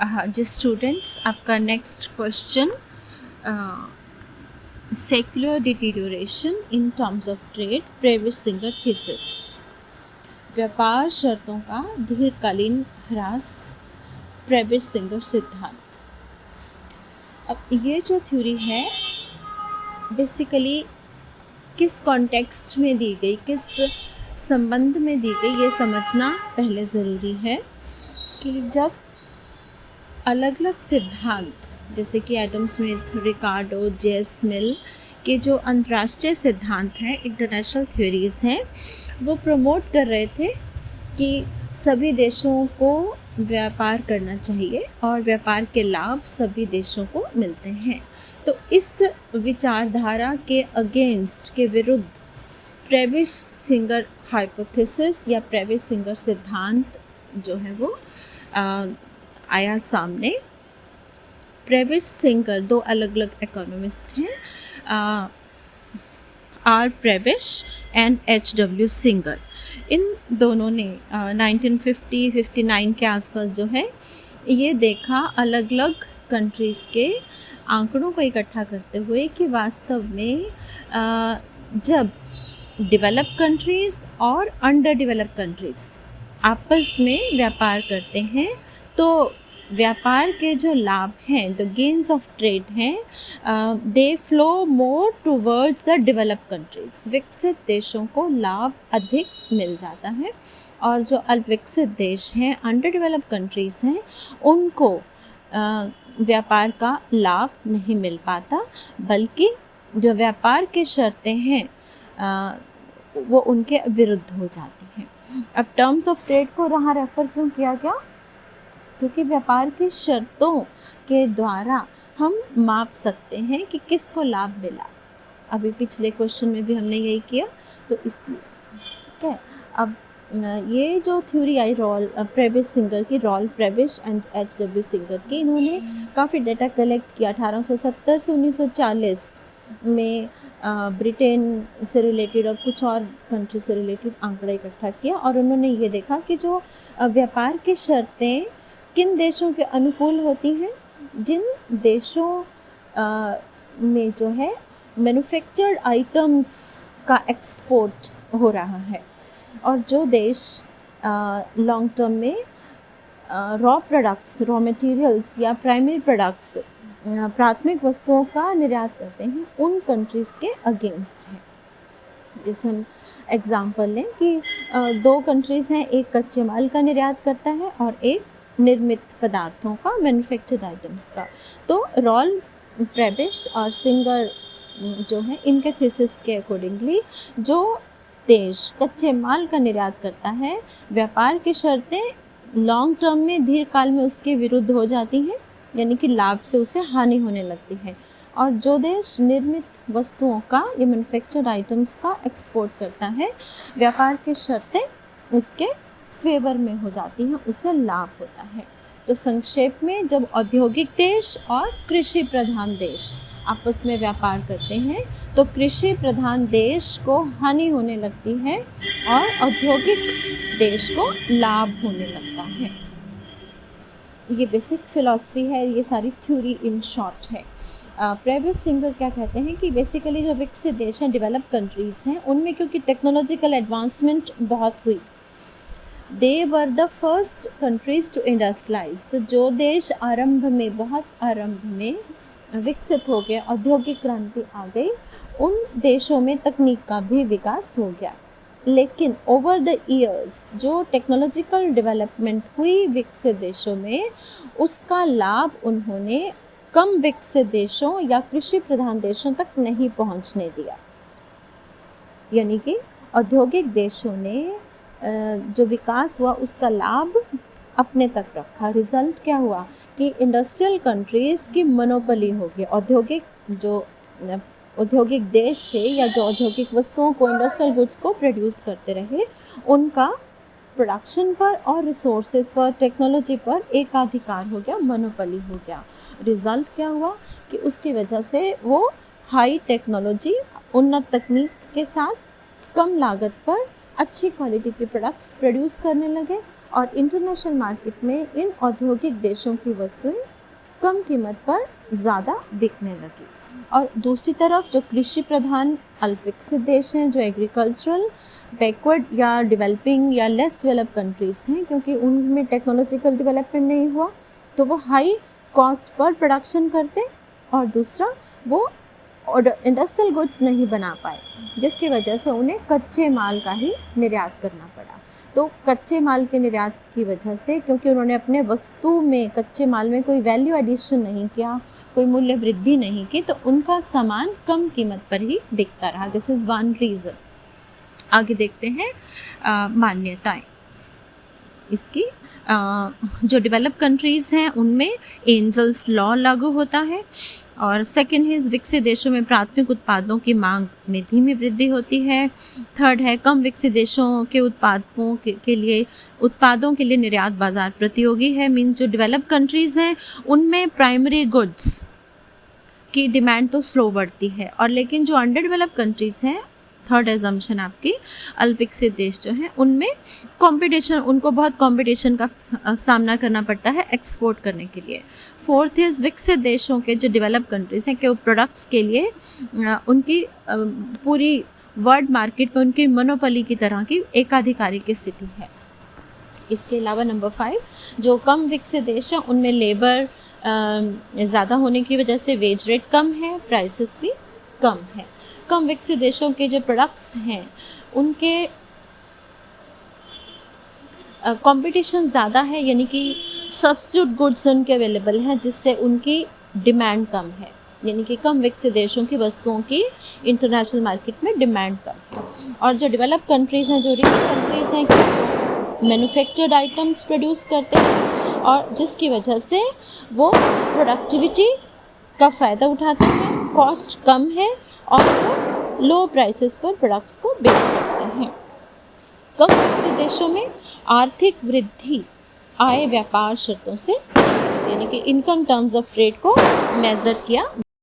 जी students, आपका next question, secular deterioration in terms of trade, Prebisch Singer thesis. व्यापार शर्तों का दीर्घकालीन ह्रास, प्रेविस सिंगर सिद्धांत। अब ये जो थ्योरी है बेसिकली किस कॉन्टेक्स्ट में दी गई, किस संबंध में दी गई, ये समझना पहले ज़रूरी है कि जब अलग अलग सिद्धांत जैसे कि एडम स्मिथ, रिकार्डो, जे.एस. मिल के जो अंतर्राष्ट्रीय सिद्धांत हैं, इंटरनेशनल थ्योरीज़ हैं, वो प्रमोट कर रहे थे कि सभी देशों को व्यापार करना चाहिए और व्यापार के लाभ सभी देशों को मिलते हैं। तो इस विचारधारा के अगेंस्ट, के विरुद्ध प्रेविस सिंगर हाइपोथेसिस या प्रेविस सिंगर सिद्धांत जो है वो आया सामने। प्रेविस सिंगर दो अलग अलग इकोनॉमिस्ट हैं, आर प्रेविस एंड एच.डब्ल्यू. सिंगर। इन दोनों ने 1950-59 के आसपास जो है ये देखा, अलग अलग कंट्रीज़ के आंकड़ों को इकट्ठा करते हुए कि वास्तव में जब डेवलप कंट्रीज़ और अंडर डेवलप कंट्रीज़ आपस में व्यापार करते हैं तो व्यापार के जो लाभ हैं, द गेन्स ऑफ ट्रेड हैं, they flow more towards the develop countries. विकसित देशों को लाभ अधिक मिल जाता है और जो अल्पविकसित देश हैं, अंडर डेवलप कंट्रीज़ हैं, उनको व्यापार का लाभ नहीं मिल पाता, बल्कि जो व्यापार की शर्तें हैं वो उनके विरुद्ध हो जाती हैं। अब टर्म्स ऑफ ट्रेड को यहाँ रेफ़र क्यों किया गया? क्योंकि व्यापार की शर्तों के द्वारा हम माप सकते हैं कि किसको लाभ मिला। अभी पिछले क्वेश्चन में भी हमने यही किया, तो ठीक है। अब ये जो थ्योरी आई प्रेविस सिंगर की, प्रेविस एंड एच.डब्ल्यू. सिंगर की, इन्होंने काफ़ी डेटा कलेक्ट किया। 1870 से 1940 में ब्रिटेन से रिलेटेड और कुछ और कंट्री से रिलेटेड आंकड़ा इकट्ठा किया और उन्होंने ये देखा कि जो व्यापार की शर्तें किन देशों के अनुकूल होती हैं, जिन देशों में जो है मैन्युफैक्चर्ड आइटम्स का एक्सपोर्ट हो रहा है और जो देश लॉन्ग टर्म में रॉ प्रोडक्ट्स, रॉ मटेरियल्स या प्राइमरी प्रोडक्ट्स, प्राथमिक वस्तुओं का निर्यात करते हैं, उन कंट्रीज़ के अगेंस्ट है। जैसे हम एग्ज़ाम्पल लें कि दो कंट्रीज़ हैं, एक कच्चे माल का निर्यात करता है और एक निर्मित पदार्थों का, मैन्युफैक्चर्ड आइटम्स का। तो प्रेविस और सिंगर जो है, इनके थीसिस के अकॉर्डिंगली जो देश कच्चे माल का निर्यात करता है, व्यापार की शर्तें लॉन्ग टर्म में, दीर्घकाल में उसके विरुद्ध हो जाती हैं, यानी कि लाभ से उसे हानि होने लगती है। और जो देश निर्मित वस्तुओं का या मैन्युफैक्चर्ड आइटम्स का एक्सपोर्ट करता है, व्यापार की शर्तें उसके फेवर में हो जाती हैं, उसे लाभ होता है। तो संक्षेप में, जब औद्योगिक देश और कृषि प्रधान देश आपस में व्यापार करते हैं तो कृषि प्रधान देश को हानि होने लगती है और औद्योगिक देश को लाभ होने लगता है। ये बेसिक फ़िलॉसफी है, ये सारी थ्योरी इन शॉर्ट है। प्रेविस सिंगर क्या कहते हैं कि बेसिकली जो विकसित देश हैं, डेवलप कंट्रीज़ हैं, उनमें क्योंकि टेक्नोलॉजिकल एडवांसमेंट बहुत हुई, they were the first countries to industrialise. तो जो देश बहुत आरंभ में विकसित हो गए, औद्योगिक क्रांति आ गई, उन देशों में तकनीक का भी विकास हो गया। लेकिन ओवर द ईयर्स जो टेक्नोलॉजिकल डेवलपमेंट हुई विकसित देशों में, उसका लाभ उन्होंने कम विकसित देशों या कृषि प्रधान देशों तक नहीं पहुंचने दिया। यानी कि औद्योगिक देशों ने जो विकास हुआ उसका लाभ अपने तक रखा। रिज़ल्ट क्या हुआ कि इंडस्ट्रियल कंट्रीज़ की मोनोपोली हो गई। औद्योगिक देश थे या जो औद्योगिक वस्तुओं को, इंडस्ट्रियल गुड्स को प्रोड्यूस करते रहे, उनका प्रोडक्शन पर और रिसोर्सेज पर, टेक्नोलॉजी पर एकाधिकार हो गया, मोनोपोली हो गया। रिज़ल्ट क्या हुआ कि उसकी वजह से वो हाई टेक्नोलॉजी, उन्नत तकनीक के साथ कम लागत पर अच्छी क्वालिटी के प्रोडक्ट्स प्रोड्यूस करने लगे और इंटरनेशनल मार्केट में इन औद्योगिक देशों की वस्तुएं कम कीमत पर ज़्यादा बिकने लगी। और दूसरी तरफ जो कृषि प्रधान अल्पविकसित देश हैं, जो एग्रीकल्चरल बैकवर्ड या डेवलपिंग या लेस डेवलप कंट्रीज़ हैं, क्योंकि उनमें टेक्नोलॉजिकल डेवलपमेंट नहीं हुआ, तो वो हाई कॉस्ट पर प्रोडक्शन करते, और दूसरा वो इंडस्ट्रियल गुड्स नहीं बना पाए, जिसकी वजह से उन्हें कच्चे माल का ही निर्यात करना पड़ा। तो कच्चे माल के निर्यात की वजह से, क्योंकि उन्होंने अपने वस्तु में, कच्चे माल में कोई वैल्यू एडिशन नहीं किया, कोई मूल्य वृद्धि नहीं की, तो उनका सामान कम कीमत पर ही बिकता रहा। This is one reason. आगे देखते हैं मान्यताएं इसकी। जो डेवलप कंट्रीज़ हैं उनमें एंजल्स लॉ लागू होता है। और सेकंड है, विकसित देशों में प्राथमिक उत्पादों की मांग में धीमी वृद्धि होती है। थर्ड है, कम विकसित देशों के उत्पादों के लिए निर्यात बाजार प्रतियोगी है। मीन्स जो डेवलप कंट्रीज़ हैं उनमें प्राइमरी गुड्स की डिमांड तो स्लो बढ़ती है, और लेकिन जो अंडर डेवलप कंट्रीज़ हैं, थर्ड एजम्पशन आपकी, अल्पविकसित देश जो हैं उनमें कंपटीशन, उनको बहुत कंपटीशन का सामना करना पड़ता है एक्सपोर्ट करने के लिए। फोर्थ इज, विकसित देशों के जो डेवलप कंट्रीज़ हैं के प्रोडक्ट्स के लिए उनकी पूरी वर्ल्ड मार्केट में उनकी मोनोपोली की तरह की एकाधिकारी की स्थिति है। इसके अलावा नंबर 5, जो कम विकसित देश हैं उनमें लेबर ज़्यादा होने की वजह से वेज रेट कम है, प्राइसेस भी कम है। कम विकसित देशों के जो प्रोडक्ट्स हैं उनके कंपटीशन ज़्यादा है, यानी कि सब्स्टिट्यूट गुड्स उनके अवेलेबल हैं, जिससे उनकी डिमांड कम है, यानी कि कम विकसित देशों की वस्तुओं की इंटरनेशनल मार्केट में डिमांड कम है। और जो डेवलप कंट्रीज़ हैं, जो रिच कंट्रीज़ हैं, मैन्युफैक्चर्ड आइटम्स प्रोड्यूस करते हैं, और जिसकी वजह से वो प्रोडक्टिविटी का फ़ायदा उठाते हैं, कॉस्ट कम है, और वो लो प्राइसेस पर प्रोडक्ट्स को बेच सकते हैं। कम विकसित देशों में आर्थिक वृद्धि आय व्यापार शर्तों से, यानी कि इनकम टर्म्स ऑफ ट्रेड को मेज़र किया